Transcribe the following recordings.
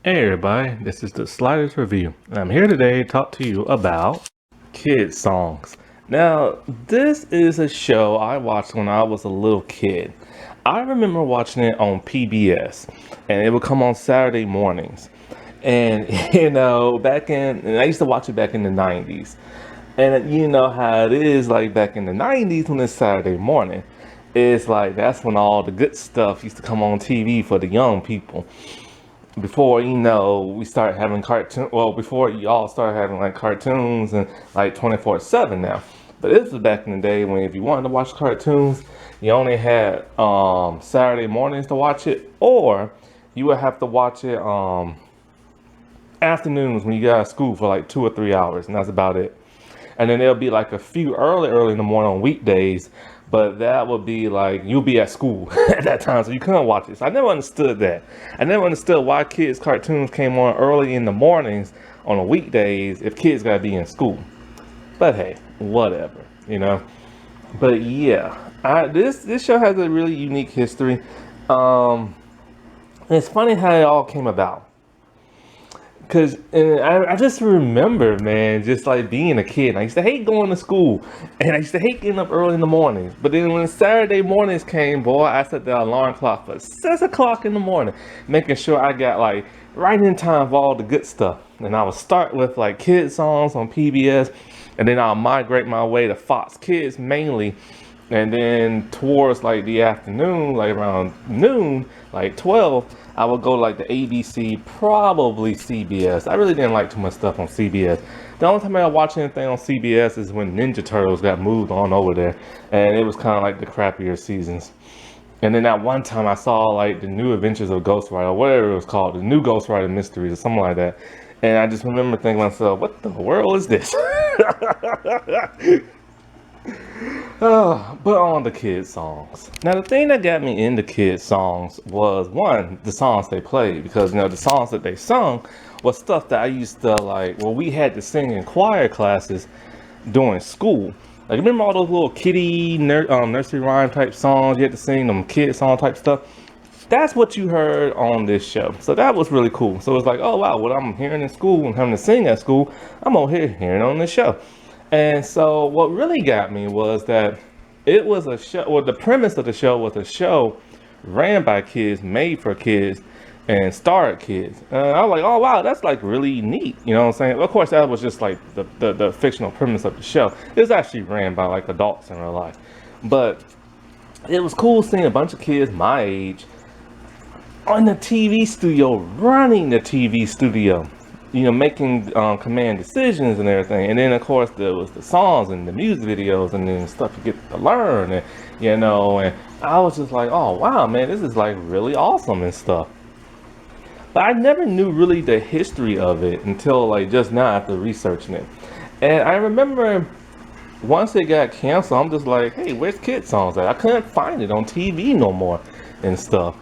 Hey everybody, this is the Sliders Review, and I'm here today to talk to you about kid songs. Now, this is a show I watched when I was a little kid. I remember watching it on PBS, and it would come on Saturday mornings. And and I used to watch it back in the 90s. And you know how it is, like back in the 90s when it's Saturday morning. It's like that's when all the good stuff used to come on TV for the young people before we start having before y'all started having like cartoons and like 24/7 now. But this was back in the day when if you wanted to watch cartoons, you only had Saturday mornings to watch it, or you would have to watch it afternoons when you got out of school for like 2 or 3 hours, and that's about it. And then there'll be like a few early in the morning on weekdays, but that would be like you'll be at school at that time, so you couldn't watch it. So I never understood that. I never understood why kids' cartoons came on early in the mornings on the weekdays if kids gotta be in school. But hey, whatever. But yeah, this show has a really unique history. Um, and it's funny how it all came about. Cause I just remember, man, just like being a kid. I used to hate going to school, and I used to hate getting up early in the mornings. But then when Saturday mornings came, boy, I set the alarm clock for 6 o'clock in the morning, making sure I got like right in time for all the good stuff. And I would start with like kid songs on PBS, and then I'll migrate my way to Fox Kids mainly, and then towards like the afternoon, like around noon, like 12, I would go to like the ABC, probably CBS. I really didn't like too much stuff on CBS. The only time I watched anything on CBS is when Ninja Turtles got moved on over there, and it was kind of like the crappier seasons. And then that one time I saw like the New Adventures of Ghost Rider, whatever it was called, the New Ghost Rider Mysteries or something like that. And I just remember thinking to myself, what the world is this? But on the kids songs. Now the thing that got me into kids songs was one, the songs they played, because the songs that they sung was stuff that I used to like. Well, we had to sing in choir classes during school. Like remember all those little nursery rhyme type songs you had to sing, them kid song type stuff. That's what you heard on this show. So that was really cool. So it's like, oh wow, what I'm hearing in school and having to sing at school, I'm over here hearing on this show. And so what really got me was that it was a show, well, the premise of the show was a show ran by kids, made for kids, and starred kids. And I was like, oh wow, that's like really neat. You know what I'm saying? Of course, that was just like the fictional premise of the show. It was actually ran by like adults in real life. But it was cool seeing a bunch of kids my age on the TV studio, running the TV studio, making command decisions and everything. And then of course there was the songs and the music videos and then stuff you get to learn, and I was just like, oh wow, man, this is like really awesome and stuff. But I never knew really the history of it until like just now after researching it. And I remember once it got canceled, I'm just like, hey, where's kid songs at? I couldn't find it on TV no more and stuff.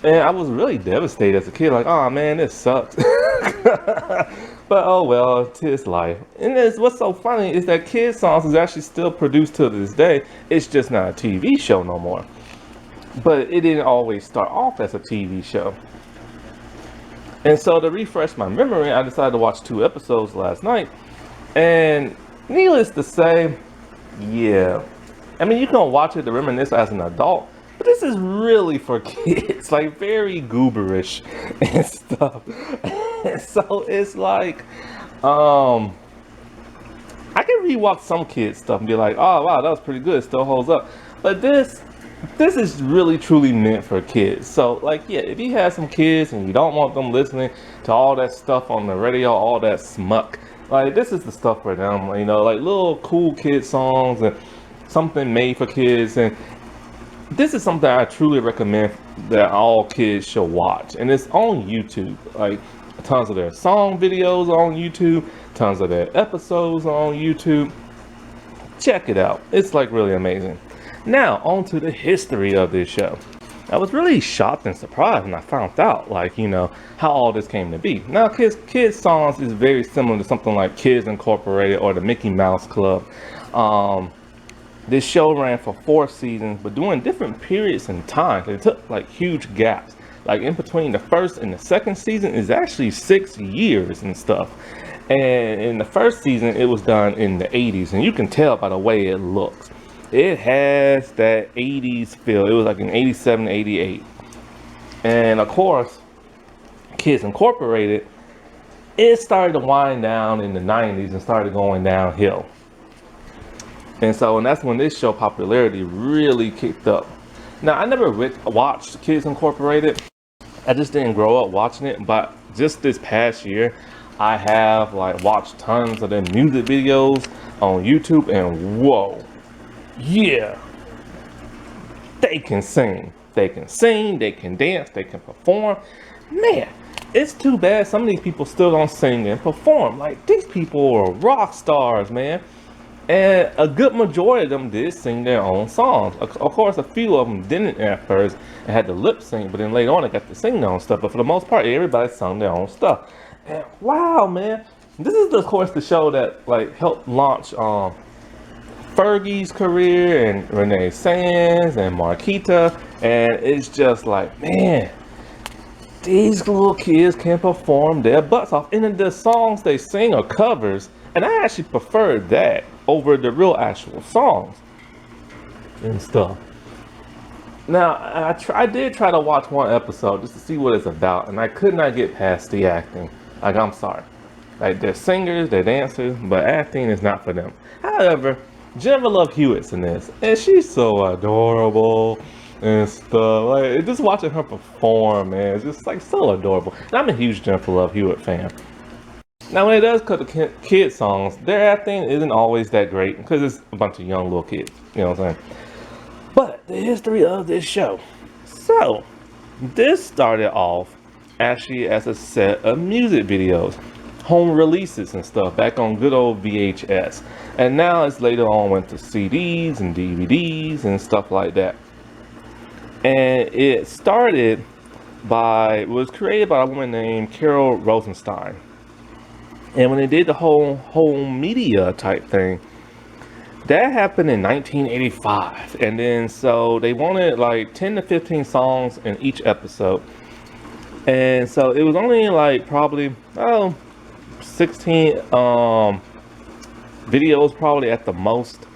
And I was really devastated as a kid, like, oh man, this sucks. But oh well, it's his life. And what's so funny is that Kid Songs is actually still produced to this day. It's just not a TV show no more. But it didn't always start off as a TV show. And so to refresh my memory, I decided to watch 2 episodes last night. And needless to say, yeah. I mean, you can watch it to reminisce as an adult, but this is really for kids, like very gooberish and stuff. And so it's like, I can rewatch some kids stuff and be like, oh wow, that was pretty good, it still holds up. But this is really truly meant for kids. So like, yeah, if you have some kids and you don't want them listening to all that stuff on the radio, all that smuck, like this is the stuff for them, like little cool kid songs and something made for kids. And this is something I truly recommend that all kids should watch. And it's on YouTube, like tons of their song videos on YouTube, tons of their episodes on YouTube. Check it out. It's like really amazing. Now, on to the history of this show. I was really shocked and surprised when I found out, like, how all this came to be. Now, kids songs is very similar to something like Kids Incorporated or the Mickey Mouse Club. This show ran for 4 seasons, but during different periods in time. It took like huge gaps Like in between the first and the second season is actually 6 years and stuff. And in the first season, it was done in the 80s, and you can tell by the way it looks. It has that 80s feel. It was like in 87, 88. And of course, Kids Incorporated, it started to wind down in the 90s and started going downhill. And that's when this show popularity really kicked up. Now, I never watched Kids Incorporated. I just didn't grow up watching it, but just this past year, I have like watched tons of their music videos on YouTube, and whoa, yeah, they can sing. They can sing, they can dance, they can perform. Man, it's too bad some of these people still don't sing and perform. Like, these people are rock stars, man. And a good majority of them did sing their own songs. Of course, a few of them didn't at first and had to lip sync, but then later on they got to sing their own stuff. But for the most part, everybody sung their own stuff. And wow, man, this is of course the show that like helped launch Fergie's career and Renee Sands and Marquita. And it's just like, man, these little kids can perform their butts off. And then the songs they sing are covers. And I actually prefer that over the real actual songs and stuff. Now, I did try to watch one episode just to see what it's about, and I could not get past the acting. Like, I'm sorry. Like, they're singers, they're dancers, but acting is not for them. However, Jennifer Love Hewitt's in this, and she's so adorable and stuff. Like, just watching her perform, man, it's just like so adorable. And I'm a huge Jennifer Love Hewitt fan. Now, when it does cut to kid songs, their acting isn't always that great because it's a bunch of young little kids, you know what I'm saying? But the history of this show. So, this started off actually as a set of music videos, home releases and stuff back on good old VHS. And now it's later on went to CDs and DVDs and stuff like that. And it was created by a woman named Carol Rosenstein. And when they did the whole home media type thing, that happened in 1985. And then so they wanted like 10 to 15 songs in each episode. And so it was only like probably 16 videos probably at the most.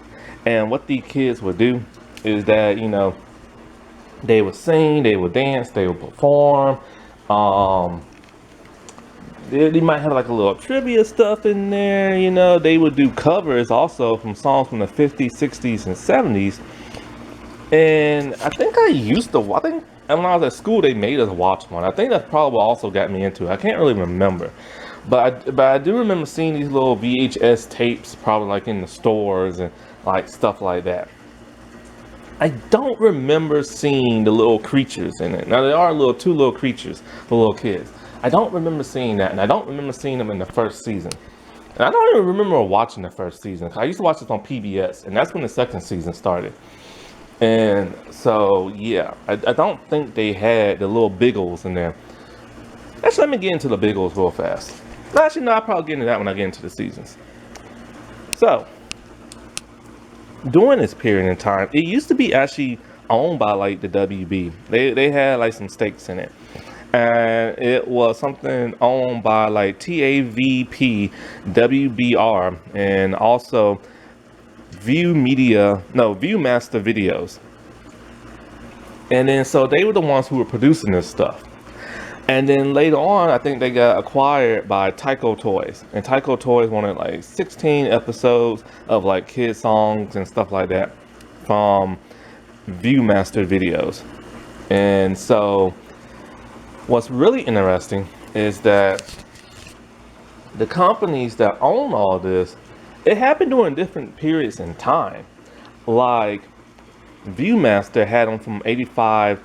And what these kids would do is that, you know, they would sing, they would dance, they would perform. They might have like a little trivia stuff in there, you know. They would do covers also from songs from the 50s, 60s, and 70s. And I think when I was at school, they made us watch one. I think that's probably what also got me into it. I can't really remember. But I do remember seeing these little VHS tapes probably like in the stores and like stuff like that. I don't remember seeing the little creatures in it. Now, there are two little creatures for little kids. I don't remember seeing that, and I don't remember seeing them in the first season. And I don't even remember watching the first season. I used to watch this on PBS, and that's when the second season started. And so, yeah, I don't think they had the little Biggles in there. Actually, let me get into the Biggles real fast. Actually, no, I'll probably get into that when I get into the seasons. So, during this period in time, it used to be actually owned by like the WB. They had like some stakes in it. And it was something owned by like TAVP, WBR, and also Viewmaster Videos. And then so they were the ones who were producing this stuff. And then later on, I think they got acquired by Tyco Toys. And Tyco Toys wanted like 16 episodes of like kid songs and stuff like that from Viewmaster Videos. And so what's really interesting is that the companies that own all this, it happened during different periods in time. Like Viewmaster had them from 1985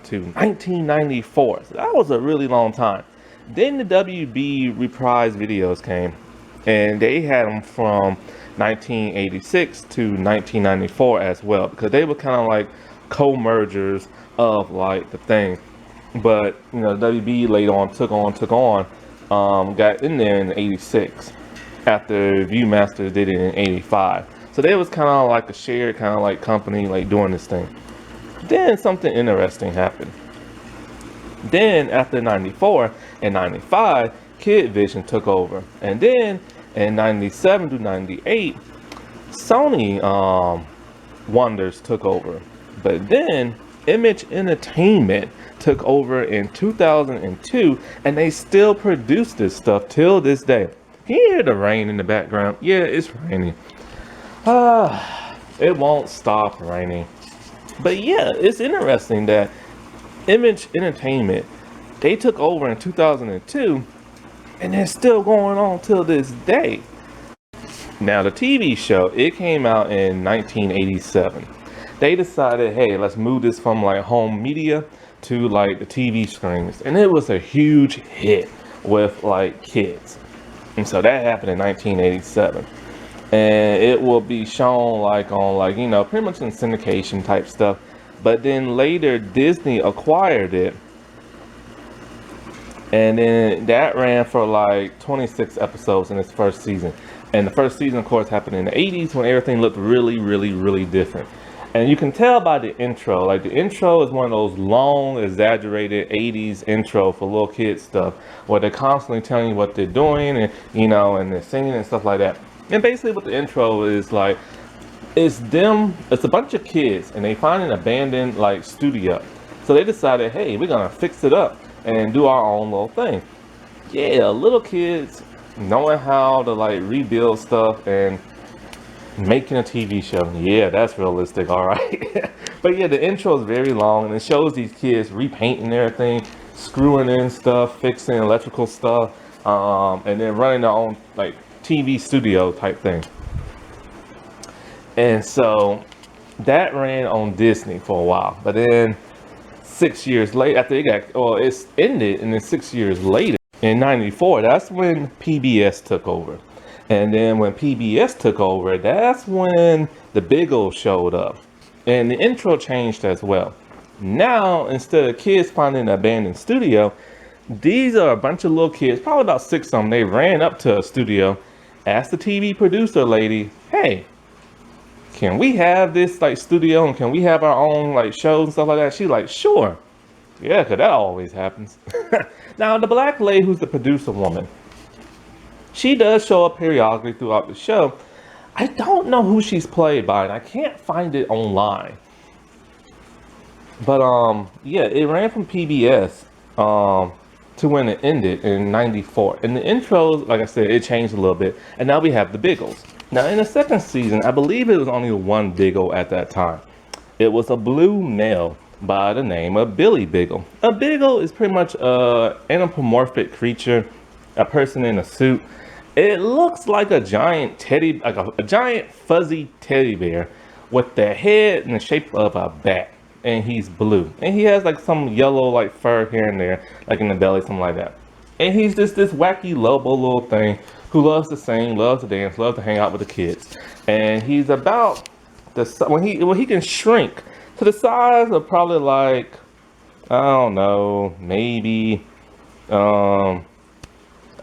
to 1994. So that was a really long time. Then the WB Reprise Videos came, and they had them from 1986 to 1994 as well, because they were kind of like co-mergers of like the thing. But you know, WB later on took on, got in there in 86 after Viewmaster did it in 85. So they was kind of like a shared kind of like company like doing this thing. Then something interesting happened. Then after 94 and 95, Kid Vision took over. And then in 97 to 98, Sony Wonders took over. But then Image Entertainment took over in 2002, and they still produce this stuff till this day. Can you hear the rain in the background? Yeah, it's raining. It won't stop raining. But yeah, it's interesting that Image Entertainment, they took over in 2002, and they're still going on till this day. Now the TV show, it came out in 1987. They decided, hey, let's move this from like home media to like the TV screens, and it was a huge hit with like kids. And so that happened in 1987, and it will be shown like on like, you know, pretty much in syndication type stuff. But then later Disney acquired it, and then that ran for like 26 episodes in its first season. And the first season, of course, happened in the 80s when everything looked really, really, really different. And you can tell by the intro, like the intro is one of those long, exaggerated 80s intro for little kids stuff, where they're constantly telling you what they're doing, and you know, and they're singing and stuff like that. And basically what the intro is like, it's a bunch of kids, and they find an abandoned like studio. So they decided, hey, we're gonna fix it up and do our own little thing. Yeah, little kids knowing how to like rebuild stuff and making a TV show. Yeah, that's realistic, all right. But yeah, the intro is very long, and it shows these kids repainting everything, screwing in stuff, fixing electrical stuff, and then running their own like TV studio type thing. And so that ran on Disney for a while, but then 6 years later, after it's ended, and then 6 years later, in 94, that's when PBS took over. And then when PBS took over, that's when the Biggles showed up. And the intro changed as well. Now, instead of kids finding an abandoned studio, these are a bunch of little kids, probably about 6 of them. They ran up to a studio, asked the TV producer lady, hey, can we have this like studio, and can we have our own like shows and stuff like that? She's like, sure. Yeah, because that always happens. Now, the black lady who's the producer woman, she does show up periodically throughout the show. I don't know who she's played by, and I can't find it online. But yeah, it ran from PBS to when it ended in 94. And the intros, like I said, it changed a little bit. And now we have the Biggles. Now in the second season, I believe it was only one Biggle at that time. It was a blue male by the name of Billy Biggle. A Biggle is pretty much an anthropomorphic creature, a person in a suit. It looks like a giant a giant fuzzy teddy bear with the head in the shape of a bat, and he's blue, and he has like some yellow like fur here and there, like in the belly, something like that. And he's just this wacky, lovable little thing who loves to sing, loves to dance, loves to hang out with the kids. And he's about when he can shrink to the size of probably like, I don't know, maybe a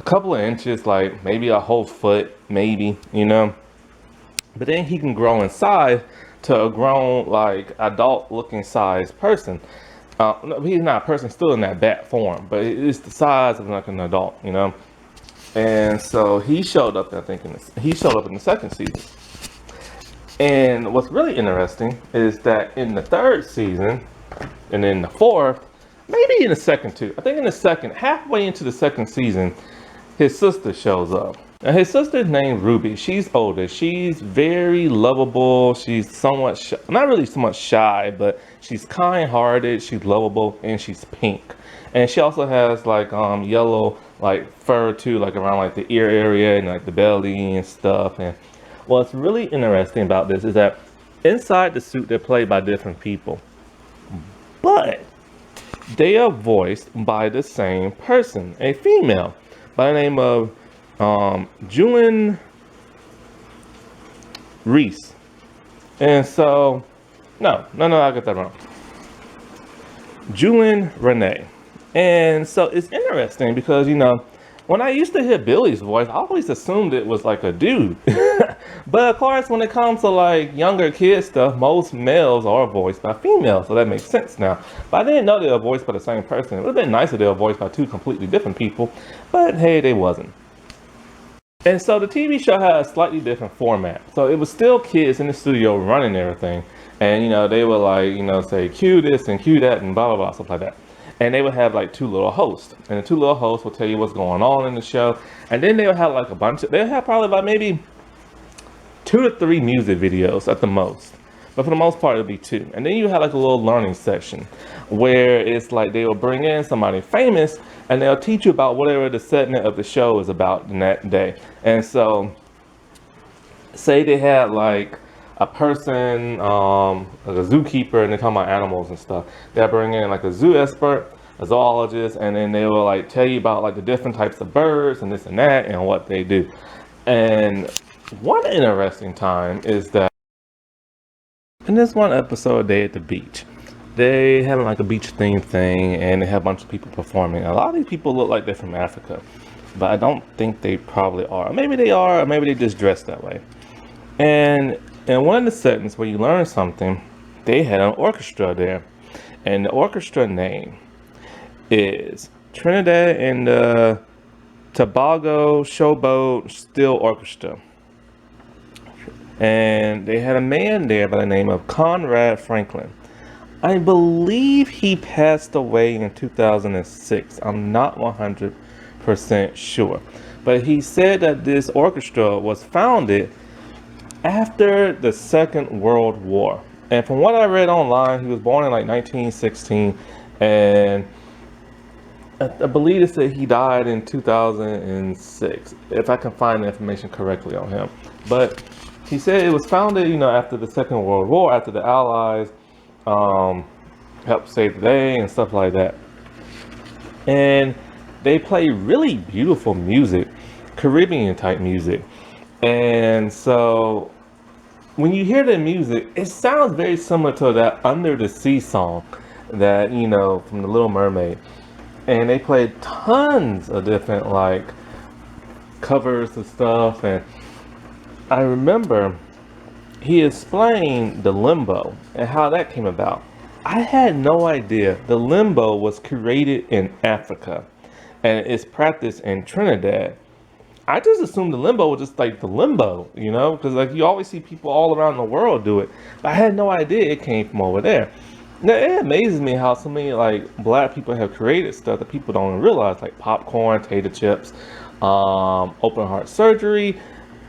couple of inches, like maybe a whole foot, maybe, you know. But then he can grow in size to a grown, like adult looking size person. No, he's not a person, still in that bat form, but it's the size of like an adult, you know. And so he showed up, I think, he showed up in the second season. And what's really interesting is that in the third season, and in the fourth, maybe in the second too, I think in the second, halfway into the second season, his sister shows up. Now his sister's named Ruby. She's older. She's very lovable. She's somewhat shy, not really so much shy, but she's kind-hearted. She's lovable, and she's pink. And she also has like yellow like fur too, like around like the ear area and like the belly and stuff. And what's really interesting about this is that inside the suit they're played by different people, but they are voiced by the same person, a female by the name of Julian Reese. And so, no, I got that wrong. Julian Renee. And so it's interesting because, you know, When I used to hear Billy's voice, I always assumed it was like a dude. But of course, when it comes to like younger kid stuff, most males are voiced by females, so that makes sense now. But I didn't know they were voiced by the same person. It would have been nice if they were voiced by two completely different people, but hey, they wasn't. And so the TV show had a slightly different format. So it was still kids in the studio running everything. And, they would like, say, cue this and cue that and blah, blah, blah, stuff like that. And they would have like two little hosts. And the two little hosts would tell you what's going on in the show. And then they would have like they'll have probably about maybe 2 to 3 music videos at the most. But for the most part, it'll be 2. And then you have like a little learning section where it's like they will bring in somebody famous and they'll teach you about whatever the segment of the show is about in that day. And so, say they had like a person, like a zookeeper, and they're talking about animals and stuff. They'll bring in like a zoo expert, a zoologist, and then they will like tell you about like the different types of birds and this and that and what they do. And one interesting time is that in this one episode, they at the beach. They having like a beach themed thing, and they have a bunch of people performing. A lot of these people look like they're from Africa, but I don't think they probably are. Maybe they are, or maybe they just dress that way. And in one of the settings where you learn something, they had an orchestra there, and the orchestra name is Trinidad and Tobago Showboat Steel Orchestra. And they had a man there by the name of Conrad Franklin. I believe he passed away in 2006. I'm not 100% sure. But he said that this orchestra was founded after the Second World War. And from what I read online, he was born in like 1916. And I believe it said he died in 2006, if I can find the information correctly on him. But he said it was founded, after the Second World War, after the Allies helped save the day and stuff like that. And they play really beautiful music, Caribbean type music. And so when you hear the music, it sounds very similar to that Under the Sea song that, from The Little Mermaid. And they played tons of different like covers of stuff. And I remember he explained the limbo and how that came about. I had no idea the limbo was created in Africa and it's practiced in Trinidad. I just assumed the limbo was just like the limbo, because like you always see people all around the world do it. But I had no idea it came from over there. Now it amazes me how so many like black people have created stuff that people don't realize, like popcorn, tater chips, open heart surgery.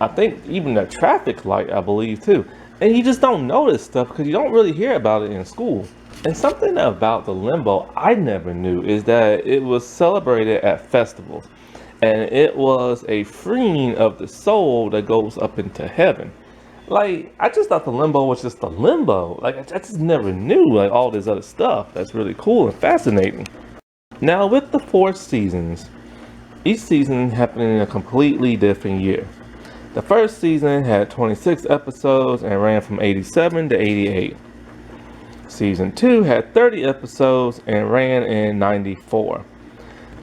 I think even the traffic light, I believe too. And you just don't know this stuff because you don't really hear about it in school. And something about the limbo I never knew is that it was celebrated at festivals. And it was a freeing of the soul that goes up into heaven. Like, I just thought the limbo was just the limbo. Like, I just never knew like all this other stuff. That's really cool and fascinating. Now, with the 4 seasons, each season happened in a completely different year. The first season had 26 episodes and ran from 87 to 88. Season 2 had 30 episodes and ran in 94.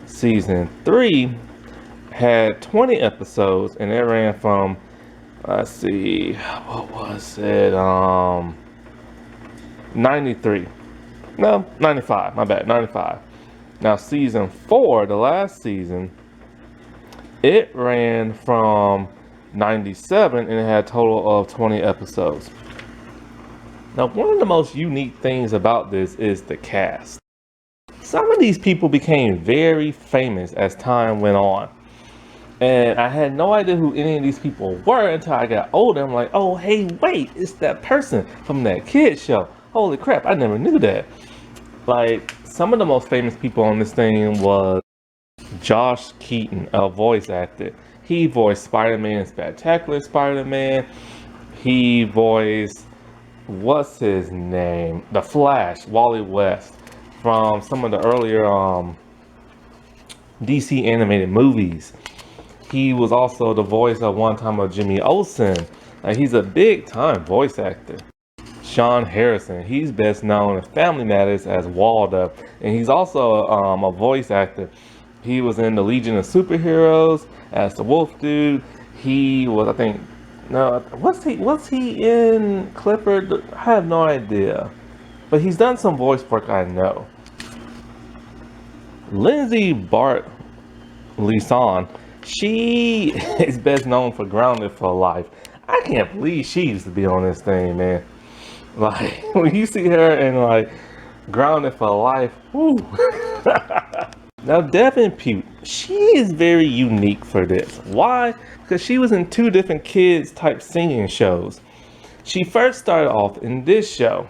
Season 3 had 20 episodes and it ran from, let's see, what was it? 93. No, 95. My bad, 95. Now, season 4, the last season, it ran from 97 and it had a total of 20 episodes. Now, one of the most unique things about this is the cast. Some of these people became very famous as time went on. And I had no idea who any of these people were until I got older. I'm like, oh, hey, wait, it's that person from that kid show. Holy crap, I never knew that. Like, some of the most famous people on this thing was Josh Keaton, a voice actor. He voiced Spider-Man, Spectacular Spider-Man. He voiced, what's his name? The Flash, Wally West, from some of the earlier DC animated movies. He was also the voice of one time of Jimmy Olsen. He's a big time voice actor. Sean Harrison, he's best known in Family Matters as Waldo, and he's also a voice actor He was in the Legion of Superheroes as the Wolf Dude. He was, I think, no, was he in Clifford? I have no idea. But he's done some voice work, I know. Lindsay Leeson, she is best known for Grounded for Life. I can't believe she used to be on this thing, man. Like, when you see her in, like, Grounded for Life, whoo. Now, Devin Pugh, she is very unique for this. Why? Because she was in two different kids type singing shows. She first started off in this show,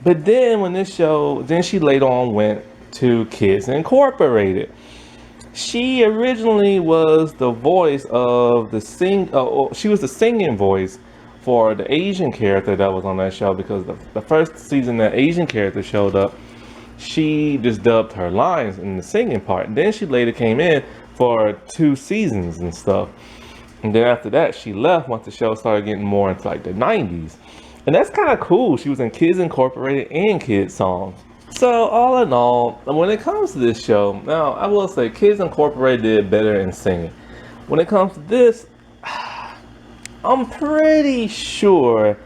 but then then she later on went to Kids Incorporated. She originally was the voice of she was the singing voice for the Asian character that was on that show, because the first season that Asian character showed up, she just dubbed her lines in the singing part. And then she later came in for 2 seasons and stuff. And then after that, she left once the show started getting more into like the 90s. And that's kind of cool. She was in Kids Incorporated and Kids Songs. So all in all, when it comes to this show, now I will say Kids Incorporated did better in singing. When it comes to this, I'm pretty sure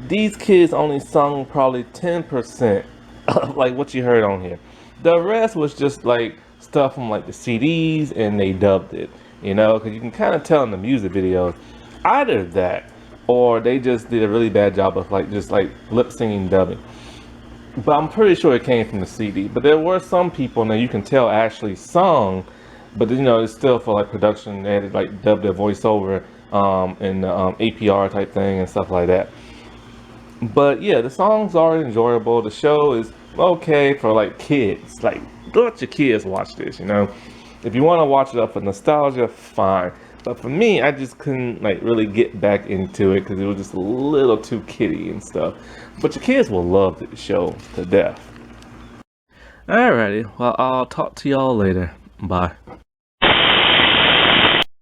these kids only sung probably 10% of like what you heard on here. The rest was just like stuff from like the CDs, and they dubbed it, you know, because you can kind of tell in the music videos either that or they just did a really bad job of like just like lip singing dubbing. But I'm pretty sure it came from the CD. But there were some people that you can tell actually sung, but you know, it's still for like production. They had to like dub their voiceover in the APR type thing and stuff like that. But yeah, the songs are enjoyable. The show is okay for like kids. Like, let your kids watch this, you know. If you want to watch it up for nostalgia, fine. But for me, I just couldn't like really get back into it because it was just a little too kiddie and stuff. But your kids will love the show to death. Alrighty, well, I'll talk to y'all later. Bye.